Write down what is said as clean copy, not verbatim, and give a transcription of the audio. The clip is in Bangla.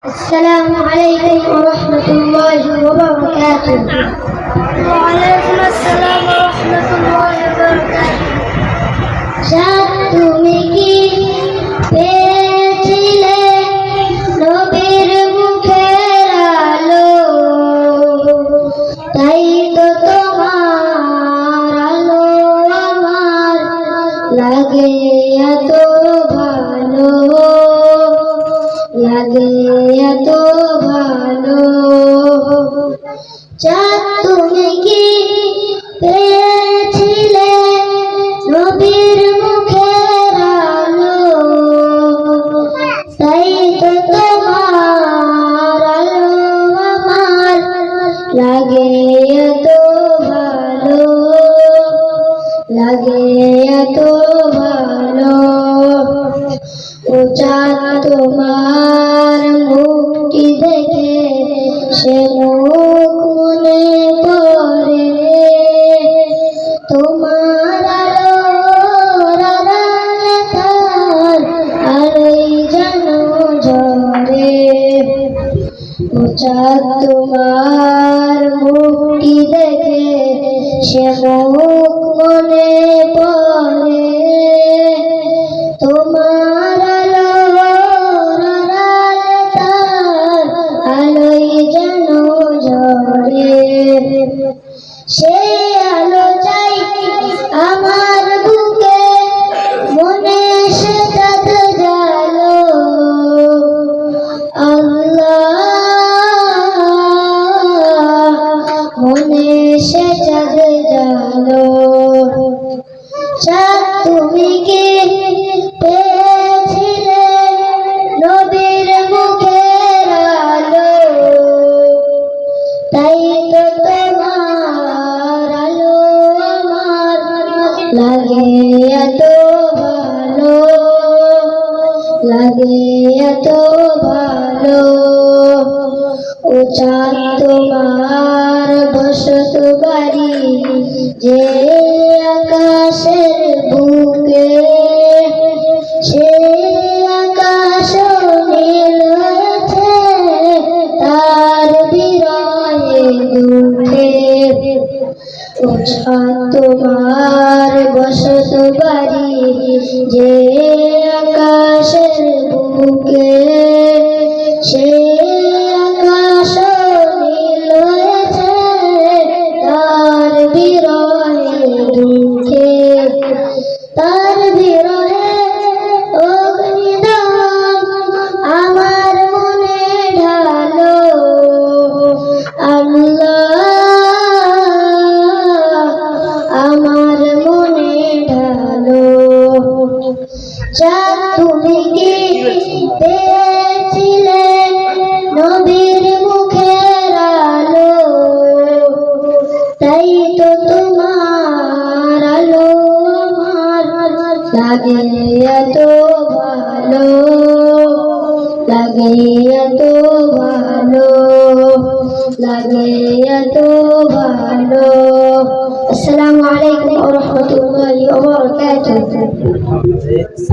السلام عليكم ورحمة الله وبركاته. وعليكم السلام ورحمة الله وبركاته. চাঁদ তুমি কি পেয়েছিলে নবীর মুখের আলো, তাই তো তোমার আলো আমার লাগে এত ভালো, লাগে এত ভালো। চাঁদ তুমি কি পেয়েছিলে নবীর মুখের আলো, তাই তো তোমার আলো আমার লাগে এত ভালো, লাগে এত ভালো। ও চাঁদ তোমার মুখটি দেখে সে মুখ মনে পড়ে, তোমার আলোর আড়ালে তার আলোই যেন ঝরে। ও চাঁদ তোমার মুখটি দেখে সে মুখ মনে পড়ে, তোমার আলোর আড়ালে তার আলোই যেন ঝরে। সে আলো চাই আমার বুকে, মনে সে চাঁদ জালো, আল্লাহ মনে সে চাঁদ জালো। চাঁদ তুমি কি পেয়েছিলে নবীর মুখের আলো, তাই তো তোমার আলো আমার লাগে এত ভালো, লাগে এত ভালো। ও চাঁদ তোমার বসত বাড়ি যে আকাশের বুকে, সে আকাশ নীল হয়েছে তার বিরহে দুঃখে। ও চাঁদ তোমার বসত বাড়ি যে আকাশের বুকে, সে আকাশ নীল হয়েছে তার বিরহে দুঃখে, তার বিরহে অগ্নিদান আমার মনে ঢালো, আল্লাহ আমার মনে ঢালো। চাঁদ তুমি কি পেয়েছিলে নবীর মুখের আলো, তাই তো তোমার আলো আমার লাগে এত ভালো, লাগে এত ভালো, লাগে এত ভালো। আসসালামু আলাইকুম ওয়া রাহমাতুল্লাহি ওয়া বারাকাতুহু।